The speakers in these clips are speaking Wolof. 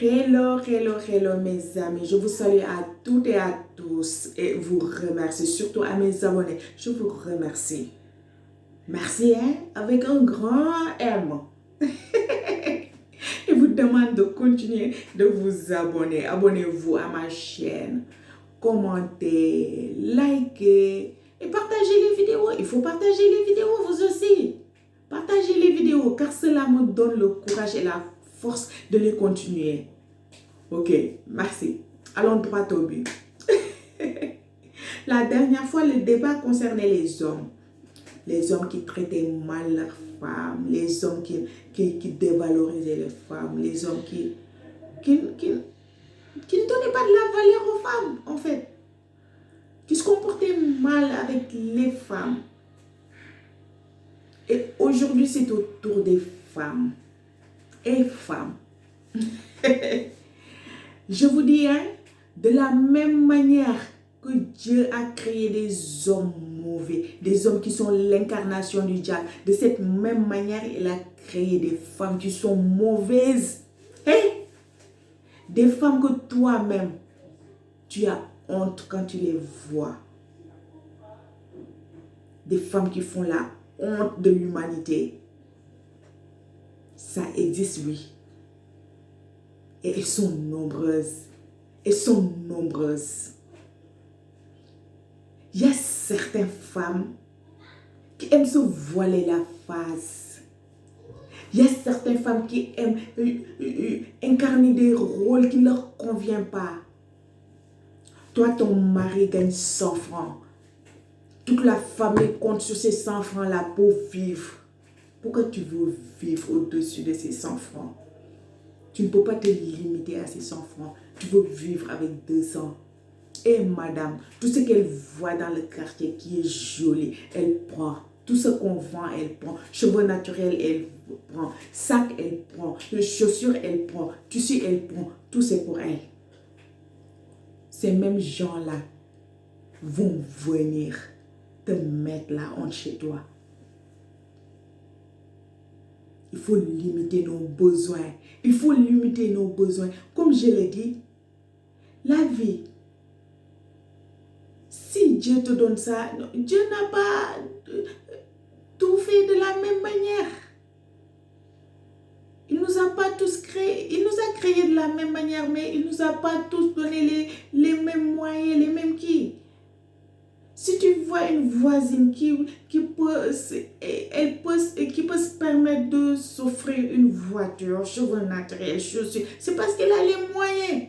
Hello, hello, hello mes amis, je vous salue à toutes et à tous et vous remercie, surtout à mes abonnés, je vous remercie. Merci, hein, avec un grand M. Et vous demande de continuer de vous abonner. Abonnez-vous à ma chaîne, commentez, likez et partagez les vidéos. Il faut partager les vidéos vous aussi. Partagez les vidéos car cela me donne le courage et la force de les continuer. Ok, merci. Allons droit au but. La dernière fois, le débat concernait les hommes. Les hommes qui traitaient mal leurs femmes, les hommes qui dévalorisaient les femmes, les hommes qui ne donnaient pas de la valeur aux femmes, en fait. Qui se comportaient mal avec les femmes. Et aujourd'hui, c'est au tour des femmes. Et femmes. Je vous dis, hein, de la même manière que Dieu a créé des hommes mauvais, des hommes qui sont l'incarnation du diable, de cette même manière, il a créé des femmes qui sont mauvaises. Hey! Des femmes que toi-même, tu as honte quand tu les vois. Des femmes qui font la honte de l'humanité. Ça existe, oui. Et elles sont nombreuses. Elles sont nombreuses. Il y a certaines femmes qui aiment se voiler la face. Il y a certaines femmes qui aiment incarner des rôles qui ne leur conviennent pas. Toi, ton mari gagne 100 francs. Toute la famille compte sur ces 100 francs-là pour vivre. Pourquoi tu veux vivre au-dessus de ces 100 francs? Tu ne peux pas te limiter à ces 100 francs. Tu veux vivre avec 200. Et madame, tout ce qu'elle voit dans le quartier qui est joli, elle prend. Tout ce qu'on vend, elle prend. Cheveux naturels, elle prend. Sac, elle prend. Chaussures, elle prend. Tissu, elle prend. Tout c'est pour elle. Ces mêmes gens-là vont venir te mettre la honte chez toi. Il faut limiter nos besoins. Il faut limiter nos besoins. Comme je l'ai dit, la vie, si Dieu te donne ça, Dieu n'a pas tout fait de la même manière. Il nous a pas tous créés, il nous a créés de la même manière, mais il nous a pas tous donné les mêmes moyens, les mêmes qui. Si tu vois une voisine qui peut se permettre de s'offrir une voiture, cheveux naturels, chaussures, c'est parce qu'elle a les moyens.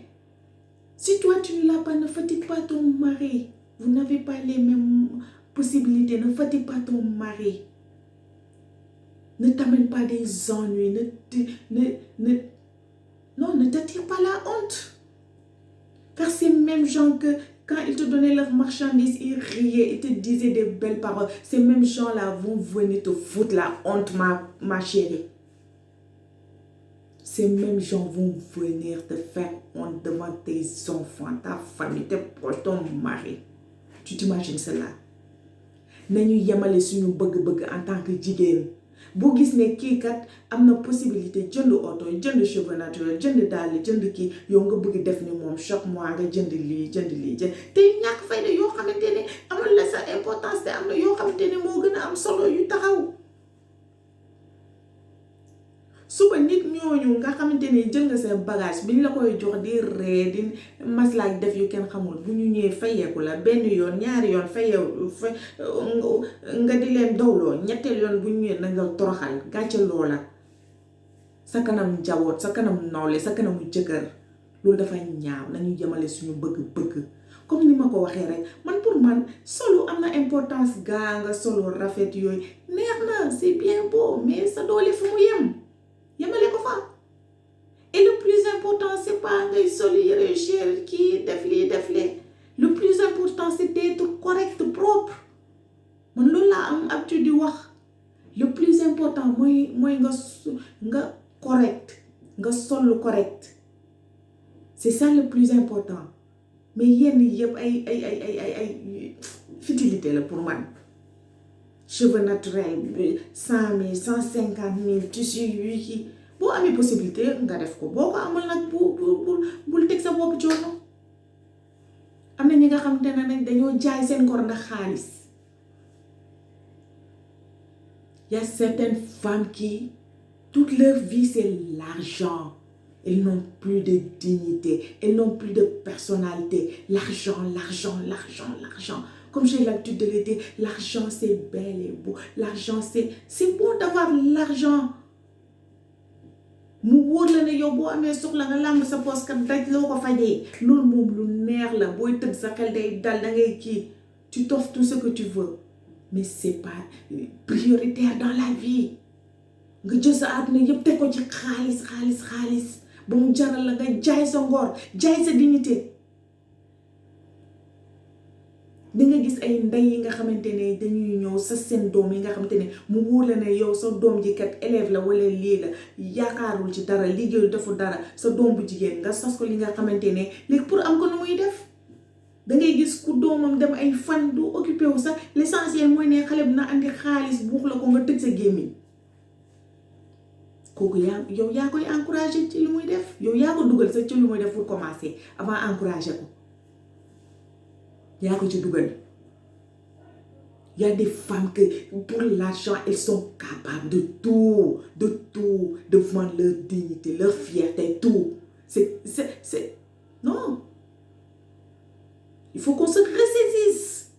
Si toi tu ne l'as pas, ne fatigue pas ton mari. Vous n'avez pas les mêmes possibilités, ne fatigue pas ton mari. Ne t'amène pas des ennuis, ne t'attire pas la honte. Car ces mêmes gens que quand ils te donnaient leurs marchandises, ils riaient, ils te disaient des belles paroles. Ces mêmes gens-là vont venir te foutre la honte, ma chérie. Ces mêmes gens vont venir te faire honte devant tes enfants, ta famille, tes proches, ton mari. Tu t'imagines cela? Nañu yemale suñu bëgg-bëgg en tant que jigéen. Boo gis ne kii kat am na possibilité jënd oto, jënd cheveux naturel, jënd dàll, jënd kii yow nga bëgg def ni moom chaque mois nga jënd lii te ñàkk fayda yoo xamante ne amal la sa importance te am na yoo xamante ne moo gën a am solo yu taxaw. Suba nit ñooñu nga xamante ne jël nga seen bagage biñ la koy jox di ree di maslaak def yu kenn xamul bu ñu ñëwee fayeeku la benn yoon ñaari yoon nga di leen dawloo ñetteel yoon bu ñu ñëwee na nga toroxal gàcce loola sa kanam njaboot sa kanam nawle sa kanamu jëkkër loolu dafa ñaaw nañu jëmale suñu bëgg-bëgg comme ni ma ko waxee rek man pour man solo am na importance gaa nga solo rafet yooyu neex na c'est bien beau mais sa doole fu mu yem yemale ko fa. Et le plus important c'est pas ngay sol yére cher kii def lii le plus important c'est d'être correct propre. Man loolu laa am habitude di wax le plus important mooy nga correct nga sol correct c'est ça le plus important mais yenn yëpp ay futilité la pour man. Cheveux naturels 100 000 150 000 tissu yu ki boo amee possibilité nga def ko boo ko amul nag bul teg sa bopp coono. am na ñi nga xam te ne nag dañoo jaay seen ngor ndax xaalis. Il y a certaines femmes qui toute leur vie c'est l'argent. Elles n'ont plus de dignité, elles n'ont plus de personnalité. L'argent. Comme j'ai l'habitude de le dire, l'argent c'est bel et beau. L'argent c'est bon d'avoir l'argent. Mu wóor la ne yow boo amee soxla nga làmb sa poos kat daj loo ko fajee loolu moom lu neex la booy tëdd sa xel day dal da ngay kii tu t'offres tout ce que tu veux mais c'est pas prioritaire dans la vie nga jël sa àdduna yëpp teg ko ci xaalis ba mu jaral la nga jaay sa ngor jaay sa dignité. di nga gis ay ndey yi nga xamante ne dañuy ñëw sa seen doom yi nga xamante ne mu wóor la ne yow sa doom ji kat élève la wala lii la yaakaarul ci dara liggéeyul defu dara sa doom bu jigéen nga sos ko li nga xamante ne léegi pour am ko nu muy def da ngay gis ku doomam dem ay fan du occupé wu sax l'essentiel mooy ne xale bi na andi xaalis buux la ko nga tëj sa gémmiñ kooku yow yaa koy encouragé ci li muy def yow yaa ko dugal sax ci li muy def pour commencer avant encouragé ko. yaa ko ci dugal. Il y a des femmes que pour l'argent elles sont capables de tout de vendre leur dignité leur fierté tout c'est non il faut qu'on se ressaisisse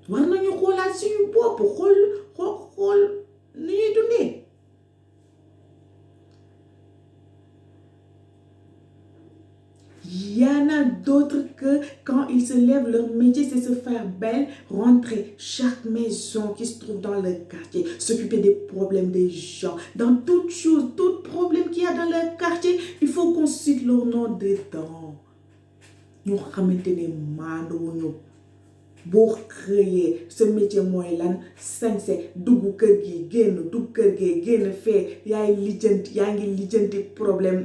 war nañu xoolaat suñu bopp xool ni ñuy dundee. Il y en a d'autres que quand ils se lèvent, leur métier c'est se faire belle, rentrer chaque maison qui se trouve dans le quartier, s'occuper des problèmes des gens, dans toute chose, tout problème qu'il y a dans le quartier, il faut qu'on cite leur nom dedans. Ñu xamante ne maanduwuñu boo xëyee ce métier mooy lan sañse dugg kër gi génn fee yaa ngi lijjanti problème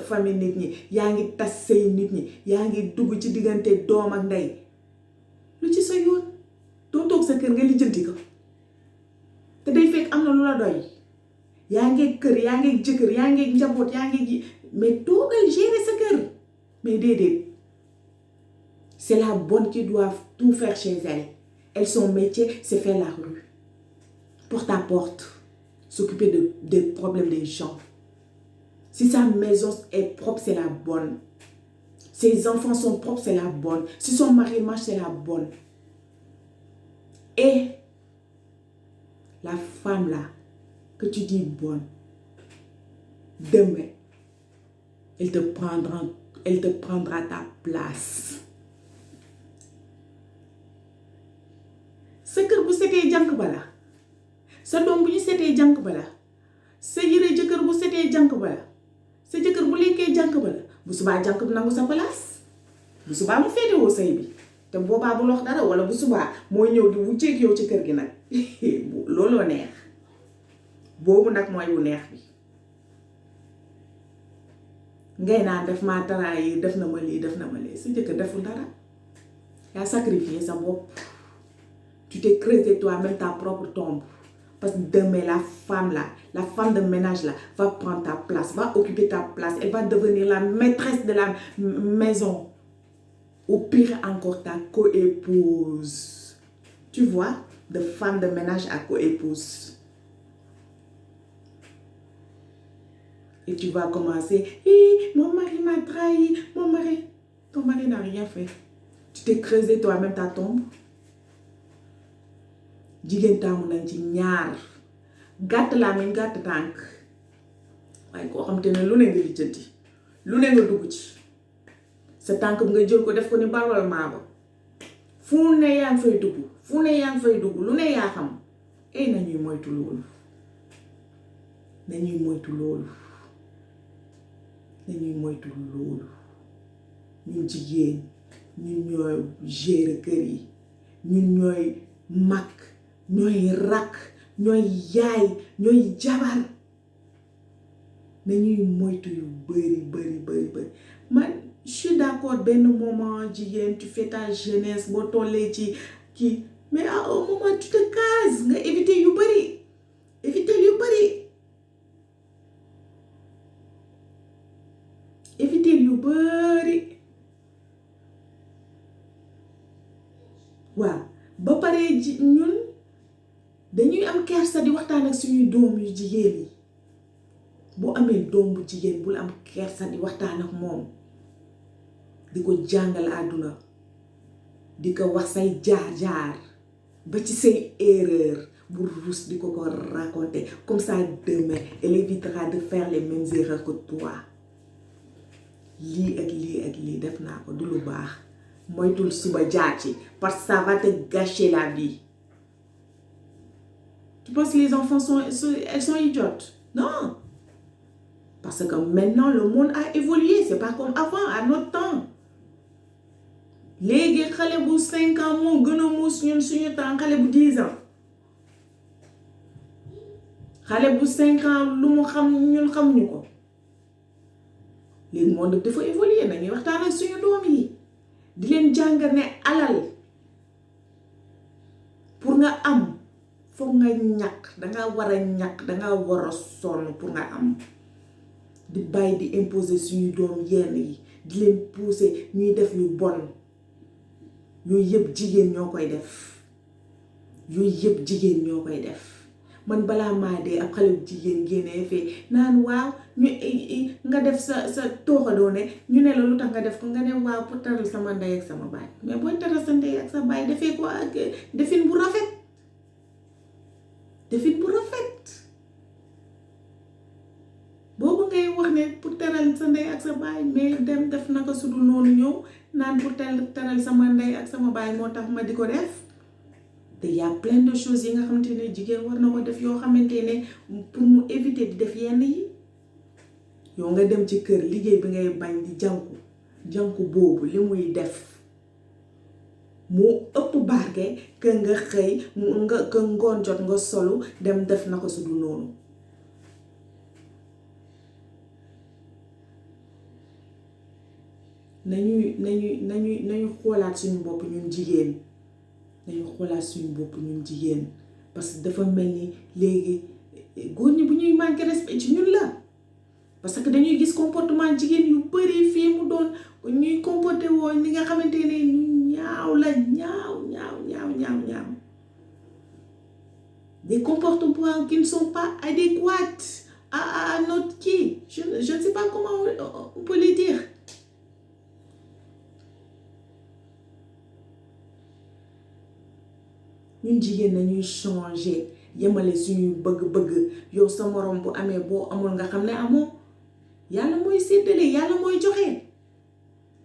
famille nit ñi yaa ngi tas sëy nit ñi yaa ngi dugg ci diggante doom ak ndey lu ci sa yoon doo toog sa kër nga lijjanti ko te day fekk am na lu la doy yaa ngi kër yaa ngi jëkkër yaa ngi njaboot yaa ngi mais toogal gérer sa kër mais déedéet. C'est la bonne qui doit tout faire chez elle. Elle, son métier, c'est faire la rue. Porte à porte. S'occuper des problèmes des gens. Si sa maison est propre, c'est la bonne. Ses enfants sont propres, c'est la bonne. Si son mari marche, c'est la bonne. Et la femme là, que tu dis bonne, demain, elle te prendra ta place. sa kër bu setee jànk bala sa doom bu ñu setee jànk bala sa yére jëkkër bu setee jànk bala sa jëkkër bu lekkee jànk bala bu subaa jànk bi nangu sa place bu subaa mu féetewoo sëy bi te boobaa bu lox dara wala bu subaa mooy ñëw di wucceeg yow ci kër gi nag looloo neex boobu nag mooy wu neex bi ngay naan def maa taraay def na ma lii sa jëkkër deful dara yaa sacrifié sa bopp. Tu t'es creusé toi-même ta propre tombe. Parce que demain, la femme de ménage là, va prendre ta place, va occuper ta place. Elle va devenir la maîtresse de la maison. Ou pire encore, ta coépouse. Tu vois, de femme de ménage à coépouse. Et tu vas commencer, mon mari m'a trahi, ton mari n'a rien fait. Tu t'es creusé toi-même ta tombe. Jigéen taamu nañ ci ñaar gàtt laa meñ gàtt tànk waaye koo xam te ne lu ne nga lijjanti lu ne nga dugg ci sa tànk bi nga jël ko def ko ni balwal maaba fu ne yaa ngi fay dugg lu ne yaa xam nañuy moytu loolu ñun jigéen ñun ñooy gérer kër yi ñun ñooy mag ñooy rakk ñooy yaay ñooy jabar nañuy moytu yu bëri man je suis d'accord benn moment jigéen tu fais ta jeunesse boo tollee ci kii mais à un moment tu te cases nga éviter yu bëri éviter yu bari waaw ba pare ñun dañuy am kersa di waxtaan ak suñuy doom yu jigéen yi boo amee doom bu jigéen bul am kersa di waxtaan ak moom di ko jàngal àdduna di ko wax say jaar-jaar ba ci say erreur bu rus di ko raconter comme ça demain elle évitera de faire les mêmes erreurs que toi lii ak lii ak lii def naa ko du lu baax moytul suba jaar ci parce que ça va te gâcher la vie. Tu penses que les enfants elles sont idiotes? Non. Parce que maintenant le monde a évolué, c'est pas comme avant à notre temps. Léegi xale bu 5 ans moo gën a muus ñun suñu temps xale bu 10 ans. Xale bu 5 ans lu mu xam ñun xamuñu ko. Léegi monde dafa évoluer nañuy waxtaan ak suñu doom yi di leen jàngal ne alal pour nga am foog nga ñàkk danga war a ñàkk danga war a sonn pour nga am di bàyyi di imposer suñu doom yenn yi di leen pousser ñuy def yu bon yooyu yëpp jigéen ñoo koy def man balaa maa dee ab xale bu jigéen génnee fee naan waaw ñu nga def sa tooxadoo ne ñu ne la lu tax nga def ko nga ne waaw pour teral sama ndey ak sama baay mais booy teral sa ndey ak sa baay defee ko ak defin bu rafet boobu ngay wax ne pour teral sa ndey ak sa baay mais dem def naka sudul noonu ñëw naan pour teral sama ndey ak sama baay moo tax ma di ko def te y a plein de choses yi nga xamante ne jigéen war na ko def yoo xamante ne pour mu éviter di def yenn yi yow nga dem ci kër liggéey bi ngay bañ di jànku boobu li muy def moo ëpp barke que nga xëy que ngoon jot nga solu dem def na ko su du noonu nañuy xoolaat suñu bopp ñun jigéen parce que dafa mel ni léegi góor ñi bu ñuy manqué respect ci ñun la parce que dañuy gis comportement jigéen yu bari fii mu doon ñuy comporté woo ni nga xamante ne ñu ñaaw la ñaaw des comportements qui ne sont pas adéquats à notre qui je ne sais pas comment on peut les dire. ñun jigéen nañuy changer yemale suñuy bëgg-bëgg yow sa morom bu amee boo amul nga xam ne amoo yàlla mooy séddale yàlla mooy joxe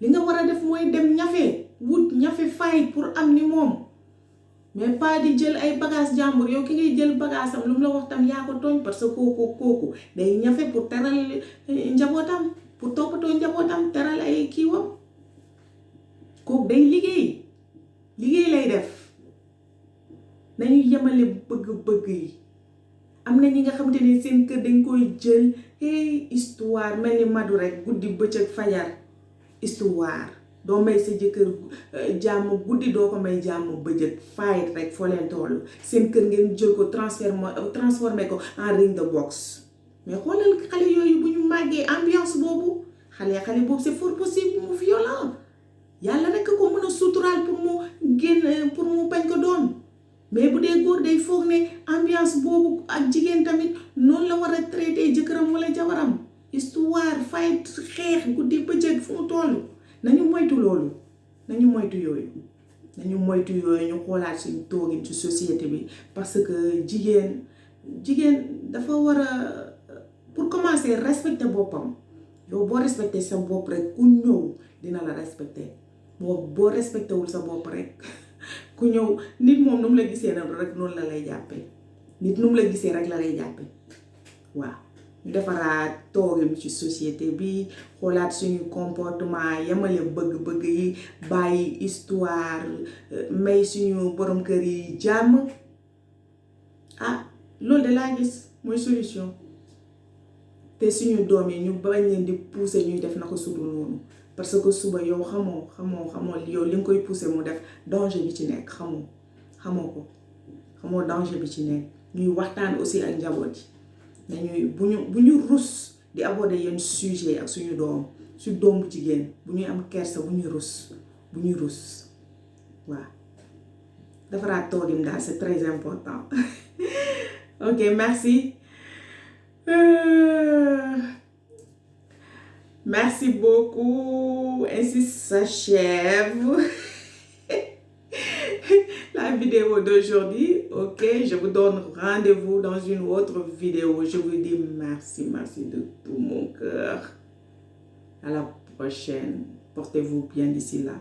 li nga war a def mooy dem ñafe fay pour am ni moom mais pas di jël ay bagage jàmbur yow ki ngay jël bagage am lu mu la wax tam yaa ko tooñ parce que kooku day ñafe pour teral njabootam pour toppatoo njabootam teral ay kiiwam kooku day liggéey lay def. nañu yemale bëgg-bëgg yi am na ñi nga xamante ne seen kër dañ koy jël histoire mel ni madu rek guddi bëccëg fajar histoire doo may sa jëkkër jàmm guddi doo ko may jàmm bëccëg fayit rek foo leen toll seen kër ngeen jël ko transformé ko en ring de boxe mais xoolal xale yooyu bu ñu màggee ambiance boobu xale boobu c'est fort possible mu violent yàlla rek ko mën a suturaal pour mu génn pour mu bañ ko doon mais bu dee góor day foog ne ambiance boobu ak jigéen tamit noonu la war a traité jëkkëram wala jabaram histoire fight xeex guddi bëccëg fu mu toll nañu moytu loolu nañu moytu yooyu ñu xoolaat suñu toogin ci société bi parce que jigéen dafa war a pour commencer respecter boppam yow boo respecté sa bopp rek ku ñëw dina la respecté boo respecté wul sa bopp rek ku ñëw nit moom nu mu la gisee nag rek noonu la lay jàppee waaw ñu defaraat toogam ci société bi xoolaat suñu comportement yemale bëgg-bëgg yi bàyyi histoire may suñu borom kër yi jàmm loolu de laa gis mooy solution te suñu doom yi ñu bañ leen di pousser ñuy def na ko sudul noonu parce que suba yow xamoo yow li nga koy pousser mu def danger bi ci nekk xamoo danger bi ci nekk ñuy waxtaan aussi ak njaboot yi nañuy bu ñu rus di aborder yenn sujet ak suñu doom su doom bu jigéen bu ñuy am kersa bu ñuy rus waaw defaraat toogim daal c'est très important ok merci merci beaucoup ainsi s'achève la vidéo d'aujourd'hui. Ok, je vous donne rendez-vous dans une autre vidéo. Je vous dis merci de tout mon cœur. À la prochaine. Portez-vous bien d'ici là.